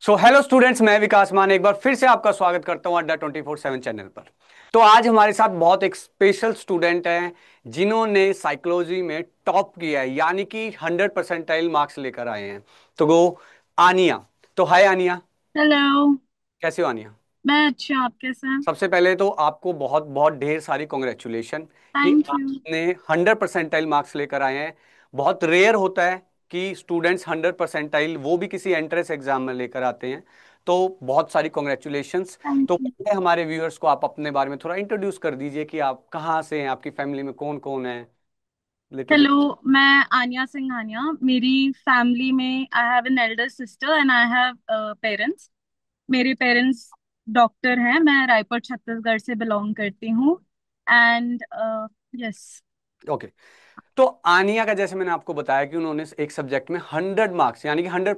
So hello students, मैं विकास मान एक बार फिर से आपका स्वागत करता हूं अड्डा 24/7 चैनल पर। तो आज हमारे साथ बहुत एक स्पेशल स्टूडेंट हैं जिन्होंने साइकोलॉजी में टॉप किया है, यानी कि 100 परसेंटाइल मार्क्स लेकर आए हैं। तो वो आनिया। तो हाय आनिया। हेलो। कैसे हो आनिया? मैं अच्छी हूँ, आप कैसे हैं? सबसे पहले तो आपको बहुत बहुत ढेर सारी कॉन्ग्रेचुलेशन कि थैंक यू। आपने 100 परसेंटाइल मार्क्स लेकर आए हैं। बहुत रेयर होता है कि स्टूडेंट्स 100 परसेंटाइल वो भी किसी एंट्रेंस एग्जाम में लेकर आते हैं। तो बहुत सारी कॉन्ग्रेचुलेशंस। थैंक तो यू। पहले हमारे व्यूअर्स को आप अपने बारे में थोड़ा इंट्रोड्यूस कर दीजिए कि आप कहाँ से हैं, आपकी फैमिली में कौन कौन है। Little hello, bit. मैं आन्या सिंघानिया। मेरी फैमिली में I have an elder sister and I have parents. मेरे पेरेंट्स डॉक्टर हैं। मैं रायपुर छत्तीसगढ़ से बिलोंग करती हूँ। And yes. ओके। तो आनिया का जैसे मैंने आपको बताया कि उन्होंने एक सब्जेक्ट में 100 मार्क्स यानी कि 100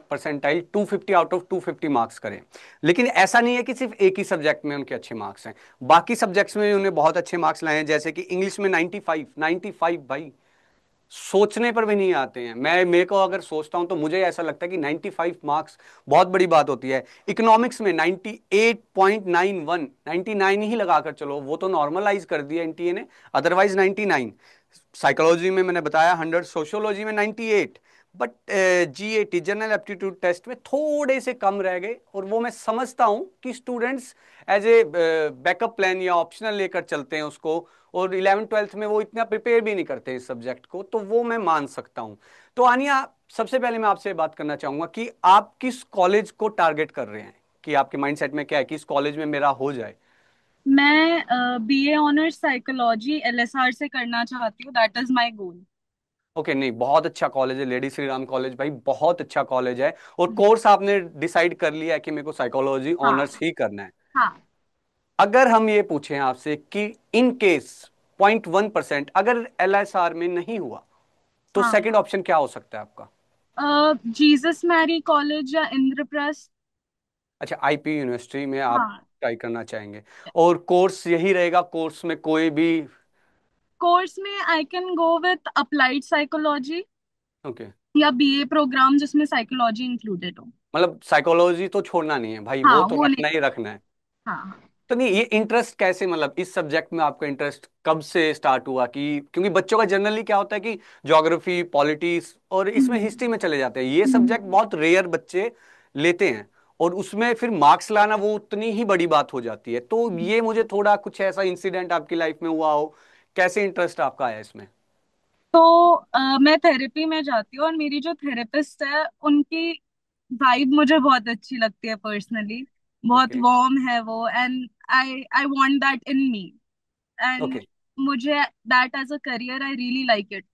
परसेंटाइल 250 आउट ऑफ 250 मार्क्स करे। लेकिन ऐसा नहीं है कि सिर्फ एक ही सब्जेक्ट में उनके अच्छे मार्क्स हैं। बाकी सब्जेक्ट्स में उन्हें बहुत अच्छे मार्क्स लाए हैं, जैसे कि इंग्लिश में 95। 95 भाई सोचने पर भी नहीं आते हैं। मैं मेरे को अगर सोचता हूं तो मुझे ऐसा लगता है कि 95 मार्क्स बहुत बड़ी बात होती है। इकोनॉमिक्स में 98.91, 99 ही लगाकर चलो, वो तो नॉर्मलाइज कर दिया एनटीए ने। अदरवाइज 99। साइकोलॉजी में मैंने बताया 100, सोशियोलॉजी में 98। But GAT general aptitude test में थोड़े से कम रह गए, और वो मैं समझता हूं कि students as a backup plan या ऑप्शनल लेकर चलते हैं उसको। और 11th 12th में वो इतना प्रिपेयर भी नहीं करते इस सब्जेक्ट को, तो वो मैं मान सकता हूं। तो आनिया, सबसे पहले मैं आपसे बात करना चाहूंगा कि आप किस कॉलेज को टारगेट कर रहे हैं, कि आपके माइंडसेट में क्या है कि इस कॉलेज में मेरा हो जाए। मैं बीए ऑनर्स साइकोलॉजी एलएसआर से करना चाहती हूँ। That is my goal. Okay, नहीं बहुत अच्छा कॉलेज है लेडी श्री राम कॉलेज, भाई बहुत अच्छा कॉलेज है। और कोर्स आपने डिसाइड कर लिया है कि मेरे को साइकोलॉजी ऑनर्स हाँ। ही करना है। हाँ। अगर हम ये पूछें आपसे कि इन केस 0.1% अगर एलएसआर में नहीं हुआ, तो हाँ। सेकंड ऑप्शन क्या हो सकता है आपका? जीसस मैरी कॉलेज या इंद्रप्रस्थ। अच्छा, आईपी यूनिवर्सिटी में आप हाँ। ट्राई करना चाहेंगे। और कोर्स यही रहेगा, कोर्स में कोई भी? कोर्स में I can go with applied psychology okay. या बीए प्रोग्राम जिसमें साइकोलॉजी इंक्लूडेड हो। मतलब साइकोलॉजी तो छोड़ना नहीं है भाई, वो हाँ, तो वो नहीं। रखना ही रखना है। हाँ। हाँ। तो नहीं, ये इंटरेस्ट कैसे, मतलब इस सब्जेक्ट में आपका इंटरेस्ट कब से स्टार्ट हुआ? कि क्योंकि बच्चों का जनरली क्या होता है कि ज्योग्राफी, पॉलिटिक्स और इसमें हम्म। हिस्ट्री में चले जाते हैं। ये हम्म। सब्जेक्ट बहुत रेयर बच्चे लेते हैं, और उसमें फिर मार्क्स लाना वो उतनी ही बड़ी बात हो जाती है। तो ये मुझे थोड़ा कुछ ऐसा इंसिडेंट आपकी लाइफ में हुआ हो, कैसे इंटरेस्ट आपका आया इसमें? तो मैं थेरेपी में जाती हूँ और मेरी जो थेरेपिस्ट है उनकी वाइब मुझे बहुत अच्छी लगती है पर्सनली। बहुत ओके। वार्म है वो and I I want that in me. And okay. मुझे that as a career I really like it.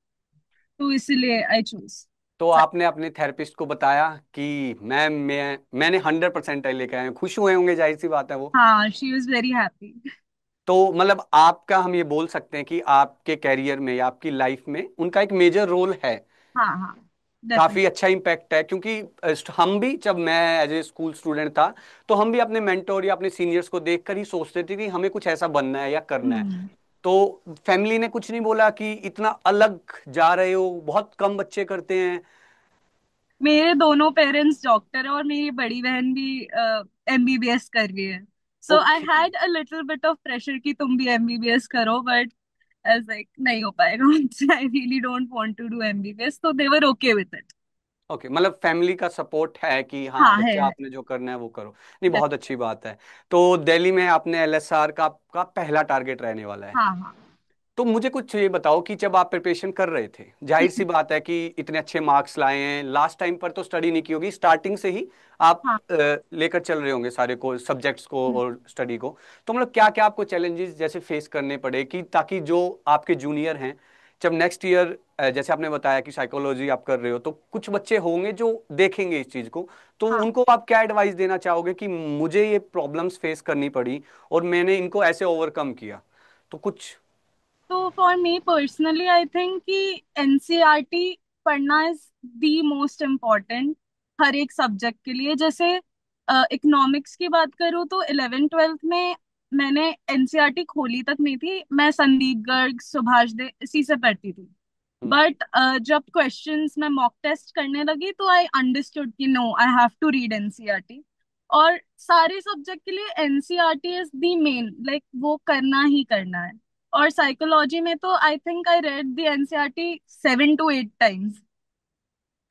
तो इसलिए आई चूज। तो आपने अपने थेरेपिस्ट को बताया कि मैंने 100% लेके आया हूं? खुश हुए होंगे, जाहिर सी बात है वो। हाँ, शी वाज वेरी हैप्पी। तो मतलब आपका, हम ये बोल सकते हैं कि आपके कैरियर में या आपकी लाइफ में उनका एक मेजर रोल है। हाँ। हाँ। काफी डेफिनेटली। अच्छा इम्पैक्ट है, क्योंकि हम भी, जब मैं एज ए स्कूल स्टूडेंट था, तो हम भी अपने मेंटोर या अपने सीनियर्स को देखकर ही सोचते थे कि हमें कुछ ऐसा बनना है या करना है। हम्म। तो फैमिली ने कुछ नहीं बोला कि इतना अलग जा रहे हो, बहुत कम बच्चे करते हैं। मेरे दोनों पेरेंट्स डॉक्टर है और मेरी बड़ी बहन भी एमबीबीएस कर रही है। So I okay. Had a little bit of pressure कि तुम भी एमबीबीएस करो, बट एज लाइक नहीं हो पाएगा मुझसे। I really don't want to do MBBS, तो they were okay with it. Okay, मतलब फैमिली का सपोर्ट है कि हाँ हाँ, बच्चा है। आपने जो करना है वो करो। नहीं, Def- बहुत अच्छी बात है। तो दिल्ली में आपने एलएसआर का पहला टारगेट रहने वाला है। हाँ। हाँ। तो मुझे कुछ ये बताओ कि जब आप प्रिपरेशन कर रहे थे, जाहिर सी बात है कि इतने अच्छे मार्क्स लाए हैं, लास्ट टाइम पर तो स्टडी नहीं की होगी, स्टार्टिंग से ही आप हाँ। लेकर चल रहे होंगे सारे को सब्जेक्ट्स को और स्टडी को। तो मतलब क्या क्या आपको चैलेंजेस जैसे फेस करने पड़े, कि ताकि जो आपके जूनियर हैं, जब नेक्स्ट ईयर, जैसे आपने बताया कि साइकोलॉजी आप कर रहे हो, तो कुछ बच्चे होंगे जो देखेंगे इस चीज को, तो हाँ। उनको आप क्या एडवाइस देना चाहोगे कि मुझे ये प्रॉब्लम्स फेस करनी पड़ी और मैंने इनको ऐसे ओवरकम किया? तो कुछ। तो for me personally I think कि एनसीईआरटी पढ़ना इज द मोस्ट इम्पॉर्टेंट हर एक सब्जेक्ट के लिए। जैसे इकोनॉमिक्स की बात करूँ तो 11th 12th में मैंने एनसीईआरटी खोली तक नहीं थी। मैं संदीप गर्ग, सुभाष दे इसी से पढ़ती थी। हम्म। बट जब क्वेश्चंस मैं मॉक टेस्ट करने लगी तो आई अंडरस्टूड कि no, I have to read NCERT. और सारे सब्जेक्ट के लिए NCERT is the main, like वो करना ही करना है। और साइकोलॉजी में तो I think I read the NCERT 7 to 8 times.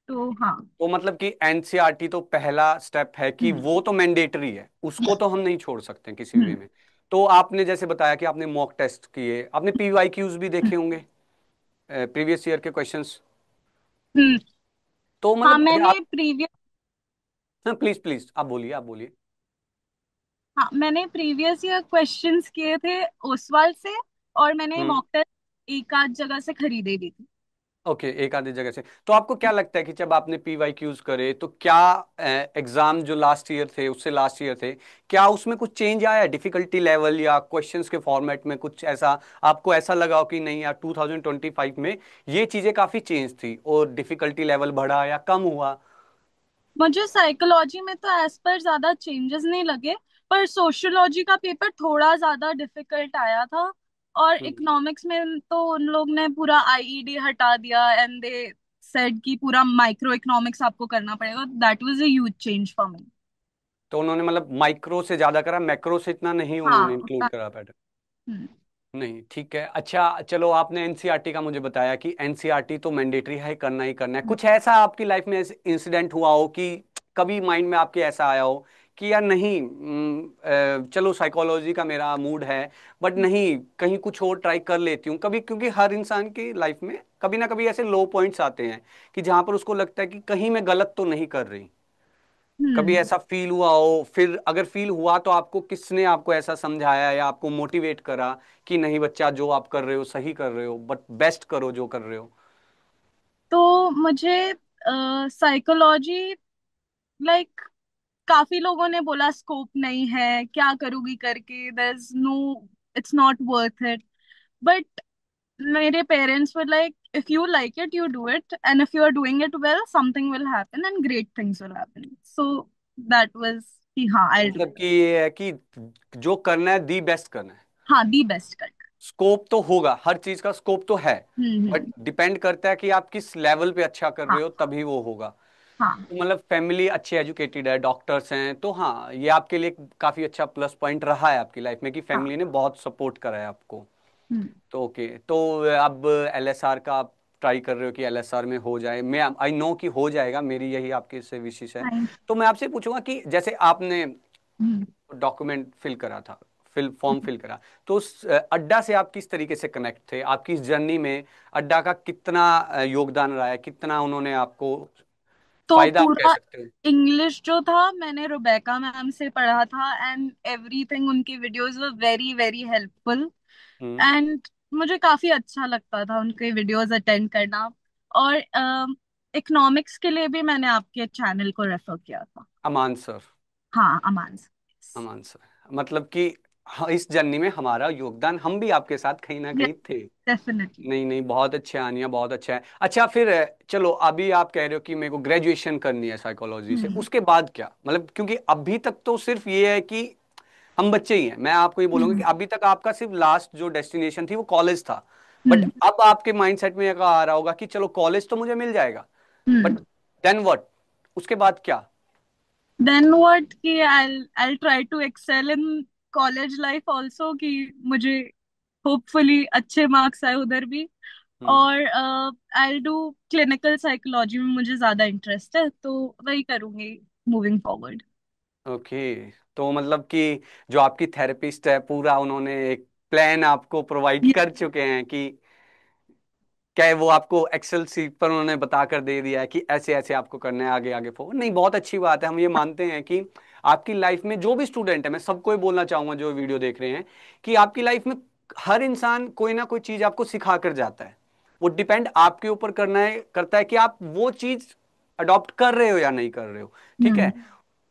तो हाँ। तो मतलब कि एनसीईआरटी तो पहला स्टेप है कि हम्म। वो तो मैंडेटरी है, उसको तो हम नहीं छोड़ सकते किसी वे हम्म। में। तो आपने जैसे बताया कि आपने मॉक टेस्ट किए, आपने पीवाईक्यूज भी देखे होंगे, प्रीवियस ईयर के क्वेश्चंस। हम्म। तो हाँ, मतलब मैंने आप, प्रीवियस हाँ प्लीज प्लीज आप बोलिए, आप बोलिए। हाँ, मैंने प्रीवियस ईयर क्वेश्चंस किए थे ओसवाल से। और मैंने हम्म। मॉक टेस्ट एक आध जगह से खरीदे भी थे। ओके, एक आधी जगह से। तो आपको क्या लगता है कि जब आपने पीवाईक्यूज करे तो क्या एग्जाम जो लास्ट ईयर थे उससे लास्ट ईयर थे, क्या उसमें कुछ चेंज आया डिफिकल्टी लेवल या क्वेश्चंस के फॉर्मेट में, कुछ ऐसा आपको ऐसा लगा हो कि नहीं यार 2025 में ये चीजें काफी चेंज थी और डिफिकल्टी लेवल बढ़ा या कम हुआ? मुझे साइकोलॉजी में तो एज पर ज्यादा चेंजेस नहीं लगे। पर सोशियोलॉजी का पेपर थोड़ा ज्यादा डिफिकल्ट आया था। और हम्म। इकोनॉमिक्स में तो उन लोग ने पूरा आईईडी हटा दिया एंड दे सेड कि पूरा माइक्रो इकोनॉमिक्स आपको करना पड़ेगा। That was a huge change for me. तो उन्होंने मतलब माइक्रो से ज्यादा करा, मैक्रो से इतना नहीं उन्होंने हाँ, इंक्लूड उतना। करा? हम्म। नहीं, ठीक है। अच्छा चलो, आपने एनसीईआरटी का मुझे बताया कि एनसीईआरटी तो मैंडेटरी है, करना ही करना है। कुछ ऐसा आपकी लाइफ में इंसिडेंट हुआ हो कि कभी माइंड में आपके ऐसा आया हो कि यार नहीं, चलो साइकोलॉजी का मेरा मूड है बट नहीं, कहीं कुछ और ट्राई कर लेती हूँ कभी, क्योंकि हर इंसान की लाइफ में कभी ना कभी ऐसे लो पॉइंट्स आते हैं कि जहां पर उसको लगता है कि कहीं मैं गलत तो नहीं कर रही। कभी हम्म। ऐसा फील हुआ हो? फिर अगर फील हुआ तो आपको किसने आपको ऐसा समझाया या आपको मोटिवेट करा कि नहीं बच्चा, जो आप कर रहे हो सही कर रहे हो, बट बेस्ट करो जो कर रहे हो? तो मुझे साइकोलॉजी, लाइक, काफी लोगों ने बोला स्कोप नहीं है, क्या करोगी करके, there is no, it's not worth it. But मेरे parents were like, if you like it you do it, and if you are doing it well something will happen and great things will happen. So that was कि हाँ, I do मतलब it. कि ये है कि जो करना है दी बेस्ट करना है। हाँ, दी बेस्ट करना। स्कोप तो होगा, हर चीज का स्कोप तो है, बट हम्म। डिपेंड करता है कि आप किस लेवल पे अच्छा कर रहे हो, हाँ। तभी वो होगा। हाँ। तो मतलब फैमिली अच्छी एजुकेटेड है, डॉक्टर्स हैं, तो हाँ ये आपके लिए काफी अच्छा प्लस पॉइंट रहा है आपकी लाइफ में कि हाँ। फैमिली ने बहुत सपोर्ट करा है आपको। हम्म। तो ओके, तो अब एलएसआर का आप ट्राई कर रहे हो कि एलएसआर में हो जाए। मैं आई नो कि हो जाएगा, मेरी यही आपकी से विशेष है। थैंक। तो मैं आपसे पूछूंगा कि जैसे आपने हम्म। डॉक्यूमेंट फिल करा था, फॉर्म फिल करा, तो उस अड्डा से आप किस तरीके से कनेक्ट थे? आपकी इस जर्नी में अड्डा का कितना योगदान रहा है, कितना उन्होंने आपको तो फायदा आप कह पूरा सकते हो? इंग्लिश जो था मैंने रुबेका मैम से पढ़ा था एंड एवरीथिंग, उनकी videos were very very helpful. Hmm. And मुझे काफी अच्छा लगता था उनके वीडियोस अटेंड करना। और इकोनॉमिक्स के लिए भी मैंने आपके चैनल को रेफर किया था। अमान सर। हाँ, अमान से। अमान सर, मतलब कि हाँ, इस जर्नी में हमारा योगदान, हम भी आपके साथ कहीं ना यस, कहीं थे। डेफिनेटली। नहीं नहीं, बहुत अच्छे आनिया, बहुत अच्छा है। अच्छा फिर चलो, अभी आप कह रहे हो कि मेरे को ग्रेजुएशन करनी है साइकोलॉजी से, हम्म। उसके बाद क्या? मतलब क्योंकि अभी तक तो सिर्फ ये है कि हम बच्चे ही हैं, मैं आपको ये बोलूंगा कि हम्म। अभी तक आपका सिर्फ लास्ट जो डेस्टिनेशन थी वो कॉलेज था। बट हम्म। अब आपके माइंडसेट में ये आ रहा होगा कि चलो कॉलेज तो मुझे मिल जाएगा, बट हम्म। Then what? उसके बाद क्या? देन व्हाट कि I try to excel in college life also, कि मुझे होपफुली अच्छे मार्क्स आए उधर भी। हम्म। और आई डू क्लिनिकल साइकोलॉजी में मुझे ज्यादा इंटरेस्ट है, तो वही करूंगी मूविंग फॉरवर्ड। ओके, तो मतलब कि जो आपकी थेरेपिस्ट है, पूरा उन्होंने एक प्लान आपको प्रोवाइड कर चुके हैं कि क्या है, वो आपको एक्सेल सीट पर उन्होंने बता कर दे दिया है कि ऐसे ऐसे आपको करना है, आगे आगे फॉरवर्ड? नहीं, बहुत अच्छी बात है। हम ये मानते हैं कि आपकी लाइफ में जो भी स्टूडेंट है, मैं सबको ये बोलना चाहूंगा जो वीडियो देख रहे हैं, कि आपकी लाइफ में हर इंसान कोई ना कोई चीज आपको सिखा कर जाता है। वो डिपेंड आपके ऊपर करना है, करता है कि आप वो चीज अडॉप्ट कर रहे हो या नहीं कर रहे हो। ठीक है। हम्म।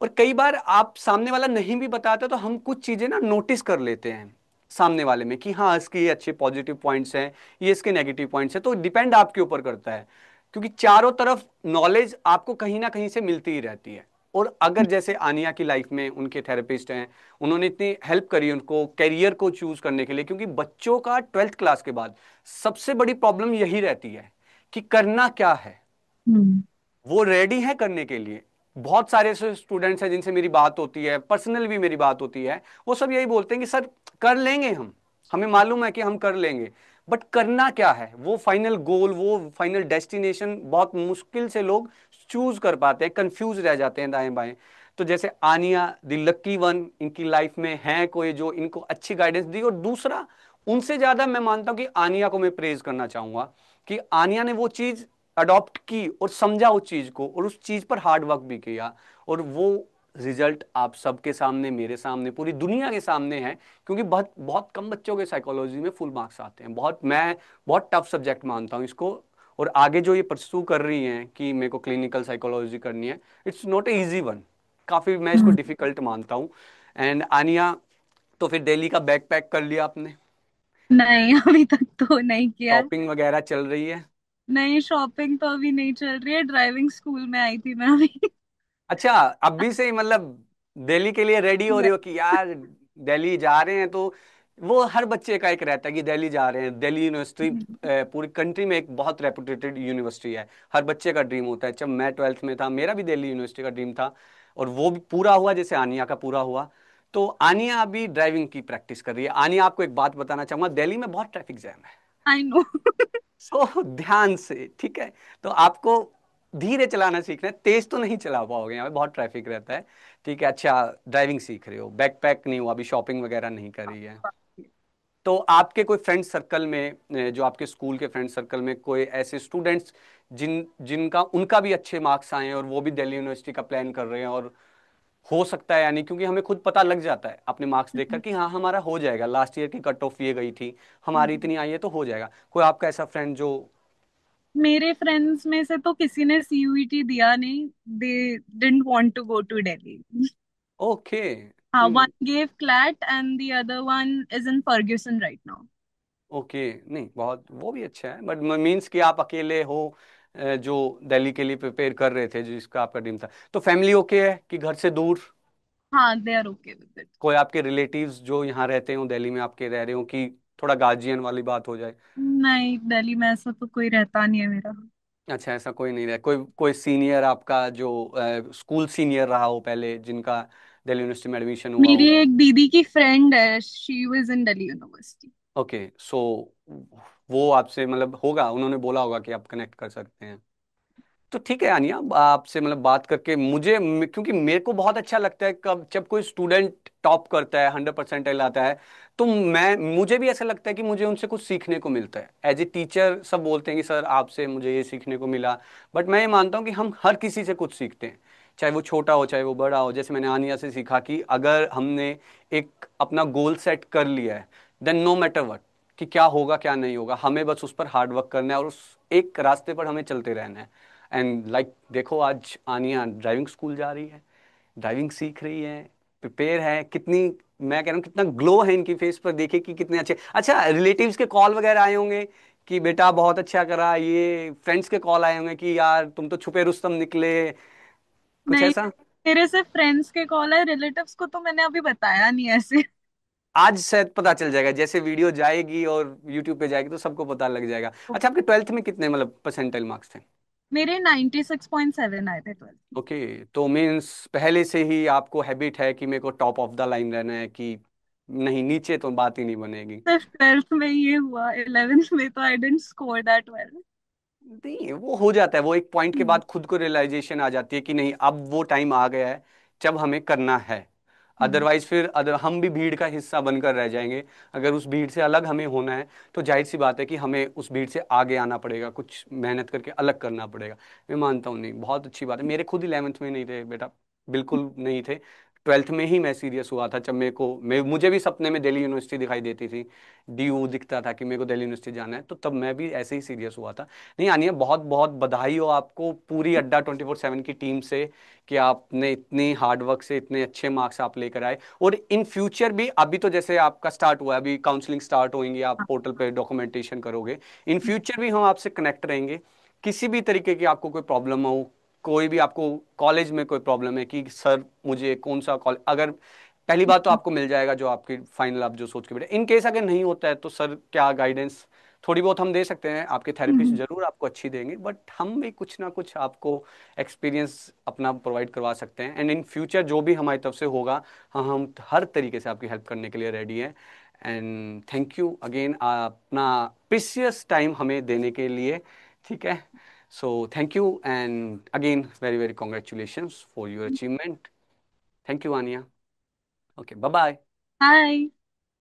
और कई बार आप सामने वाला नहीं भी बताता तो हम कुछ चीजें ना नोटिस कर लेते हैं सामने वाले में कि हाँ इसके ये अच्छे पॉजिटिव पॉइंट्स हैं, ये इसके नेगेटिव पॉइंट्स हैं। तो डिपेंड आपके ऊपर करता है, क्योंकि चारों तरफ नॉलेज आपको कहीं ना कहीं से मिलती ही रहती है। और अगर जैसे आनिया की लाइफ में उनके थेरेपिस्ट हैं, उन्होंने इतनी हेल्प करी उनको कैरियर को चूज करने के लिए, क्योंकि बच्चों का 12th क्लास के बाद सबसे बड़ी प्रॉब्लम यही रहती है कि करना क्या है, हम्म। वो रेडी है करने के लिए। बहुत सारे ऐसे स्टूडेंट्स हैं जिनसे मेरी बात होती है, पर्सनल भी मेरी बात होती है, वो सब यही बोलते हैं कि सर कर लेंगे हम, हमें मालूम है कि हम कर लेंगे, बट करना क्या है, वो फाइनल गोल, वो फाइनल डेस्टिनेशन बहुत मुश्किल से लोग चूज कर पाते हैं, कंफ्यूज रह जाते हैं दाएं बाएं। तो जैसे आनिया द लकी वन, इनकी लाइफ में है कोई जो इनको अच्छी गाइडेंस दी। और दूसरा, उनसे ज्यादा मैं मानता हूं कि आनिया को मैं प्रेज करना चाहूंगा कि आनिया ने वो चीज अडॉप्ट की और समझा उस चीज को, और उस चीज पर हार्ड वर्क भी किया, और वो रिजल्ट आप सबके सामने, मेरे सामने, पूरी दुनिया के सामने है। क्योंकि बहुत बहुत कम बच्चों के साइकोलॉजी में फुल मार्क्स आते हैं, बहुत, मैं बहुत टफ सब्जेक्ट मानता हूँ इसको। और आगे जो ये परस्यू कर रही हैं कि मेरे को क्लिनिकल साइकोलॉजी करनी है, it's not a easy one, काफी मैं इसको हम्म। डिफिकल्ट मानता हूँ। एंड आनिया, तो फिर दिल्ली का बैग पैक कर लिया आपने? नहीं, अभी तक तो नहीं किया। शॉपिंग वगैरह चल रही है? नहीं, शॉपिंग तो अभी नहीं चल रही है, ड्राइविंग स्कूल में आई थी मैं अभी। अच्छा, अभी से ही मतलब दिल्ली के लिए रेडी हो रही हो कि यार दिल्ली जा रहे हैं? तो वो हर बच्चे का एक रहता है कि दिल्ली जा रहे हैं। दिल्ली यूनिवर्सिटी पूरी कंट्री में एक बहुत रेपुटेटेड यूनिवर्सिटी है, हर बच्चे का ड्रीम होता है। जब मैं 12th में था, मेरा भी दिल्ली यूनिवर्सिटी का ड्रीम था, और वो भी पूरा हुआ जैसे आनिया का पूरा हुआ। तो आनिया अभी ड्राइविंग की प्रैक्टिस कर रही है। आनिया, आपको एक बात बताना चाहूंगा, दिल्ली में बहुत ट्रैफिक जैम है, आई नो। सो ध्यान से, ठीक है? तो आपको धीरे चलाना सीखना है, तेज तो नहीं चला पाओगे, यहाँ पे बहुत ट्रैफिक रहता है। ठीक है, अच्छा, ड्राइविंग सीख रहे हो, बैकपैक नहीं हुआ, अभी शॉपिंग वगैरह नहीं करी है। तो आपके कोई फ्रेंड सर्कल में, जो आपके स्कूल के फ्रेंड सर्कल में कोई ऐसे स्टूडेंट्स जिनका उनका भी अच्छे मार्क्स आए हैं और वो भी दिल्ली यूनिवर्सिटी का प्लान कर रहे हैं, और हो सकता है, यानी क्योंकि हमें खुद पता लग जाता है अपने मार्क्स देखकर कि हाँ हमारा हो जाएगा, लास्ट ईयर की कट ऑफ ये गई थी, हमारी इतनी आई है तो हो जाएगा। कोई आपका ऐसा फ्रेंड जो? मेरे फ्रेंड्स में से तो किसी ने सीयूईटी दिया नहीं। They didn't want to go to Delhi. Okay. हाँ, one gave CLAT and the other one is in Fergusson right now. Okay, नहीं बहुत, वो भी अच्छा है, बट मीन्स कि आप अकेले हो जो दिल्ली के लिए प्रिपेयर कर रहे थे, जिसका आपका ड्रीम था। तो फैमिली ओके है कि घर से दूर? हाँ, they are okay with it. कोई आपके रिलेटिव्स जो यहाँ रहते हो, दिल्ली में आपके रह रहे हो, कि थोड़ा गार्जियन वाली बात हो जाए? नहीं, दिल्ली में ऐसा तो कोई रहता नहीं है मेरा। अच्छा, ऐसा कोई नहीं रहा, कोई कोई सीनियर आपका जो स्कूल सीनियर रहा हो पहले, जिनका दिल्ली यूनिवर्सिटी में एडमिशन हुआ मेरी हो? एक दीदी की फ्रेंड है, she was in Delhi university. Okay, so वो आपसे मतलब होगा, उन्होंने बोला होगा कि आप कनेक्ट कर सकते हैं। तो ठीक है आनिया, आपसे मतलब बात करके मुझे क्योंकि मेरे को बहुत अच्छा लगता है कब जब कोई स्टूडेंट टॉप करता है, 100% लाता है, तो मैं मुझे भी ऐसा लगता है कि मुझे उनसे कुछ सीखने को मिलता है। एज ए टीचर सब बोलते हैं कि सर आपसे मुझे ये सीखने को मिला, बट मैं ये मानता हूँ कि हम हर किसी से कुछ सीखते हैं, चाहे वो छोटा हो चाहे वो बड़ा हो। जैसे मैंने आनिया से सीखा कि अगर हमने एक अपना गोल सेट कर लिया है, देन नो मैटर वट, कि क्या होगा क्या नहीं होगा, हमें बस उस पर हार्ड वर्क करना है और उस एक रास्ते पर हमें चलते रहना है। एंड लाइक देखो, आज आनिया ड्राइविंग स्कूल जा रही है, ड्राइविंग सीख रही है, प्रिपेयर है, कितनी, मैं कह रहा हूँ कितना ग्लो है इनकी फेस पर, देखिए कि कितने अच्छे। अच्छा, रिलेटिव्स के कॉल वगैरह आए होंगे कि बेटा बहुत अच्छा करा, ये फ्रेंड्स के कॉल आए होंगे कि यार तुम तो छुपे रुस्तम निकले, कुछ नहीं, ऐसा? मेरे सिर्फ फ्रेंड्स के कॉल है, रिलेटिव्स को तो मैंने अभी बताया नहीं ऐसे। आज शायद पता चल जाएगा, जैसे वीडियो जाएगी और यूट्यूब पे जाएगी तो सबको पता लग जाएगा। अच्छा, आपके 12th में कितने मतलब परसेंटाइल मार्क्स थे? मेरे 96.7 आए थे 12th। ओके, तो मीन्स पहले से ही आपको हैबिट है कि मेरे को टॉप ऑफ द लाइन रहना है, कि नहीं नीचे तो बात ही नहीं बनेगी? सिर्फ 12th में ये हुआ, 11th में तो आई डेंट स्कोर दैट वेल। नहीं, वो हो जाता है, वो एक पॉइंट के बाद खुद को रियलाइजेशन आ जाती है कि नहीं अब वो टाइम आ गया है जब हमें करना है। अदरवाइज फिर अदर हम भी भीड़ का हिस्सा बनकर रह जाएंगे। अगर उस भीड़ से अलग हमें होना है तो जाहिर सी बात है कि हमें उस भीड़ से आगे आना पड़ेगा, कुछ मेहनत करके अलग करना पड़ेगा। मैं मानता हूँ, नहीं बहुत अच्छी बात है। मेरे खुद 11th में नहीं थे बेटा, बिल्कुल नहीं थे। 12th में ही मैं सीरियस हुआ था, जब मुझे भी सपने में दिल्ली यूनिवर्सिटी दिखाई देती थी, डीयू दिखता था कि मेरे को दिल्ली यूनिवर्सिटी जाना है, तो तब मैं भी ऐसे ही सीरियस हुआ था। नहीं आनिया, बहुत बहुत बधाई हो आपको पूरी अड्डा 24/7 की टीम से कि आपने इतनी हार्ड वर्क से इतने अच्छे मार्क्स आप लेकर आए। और इन फ्यूचर भी, अभी तो जैसे आपका स्टार्ट हुआ है, अभी काउंसलिंग स्टार्ट होंगी, आप पोर्टल पे डॉक्यूमेंटेशन करोगे, इन फ्यूचर भी हम आपसे कनेक्ट रहेंगे। किसी भी तरीके की आपको कोई प्रॉब्लम हो, कोई भी आपको कॉलेज में कोई प्रॉब्लम है कि सर मुझे कौन सा कॉलेज, अगर पहली बात तो आपको मिल जाएगा जो आपकी फाइनल आप जो सोच के बैठे, इन केस अगर नहीं होता है तो सर क्या गाइडेंस थोड़ी बहुत हम दे सकते हैं, आपके थेरेपिस्ट हम्म। जरूर आपको अच्छी देंगे, बट हम भी कुछ ना कुछ आपको एक्सपीरियंस अपना प्रोवाइड करवा सकते हैं। एंड इन फ्यूचर जो भी हमारी तरफ से होगा, हाँ, हम हर तरीके से आपकी हेल्प करने के लिए रेडी हैं। एंड थैंक यू अगेन अपना प्रीशियस टाइम हमें देने के लिए। ठीक है, so thank you and again very very congratulations for your achievement. Thank you Aaniya. Okay, bye bye. Hi.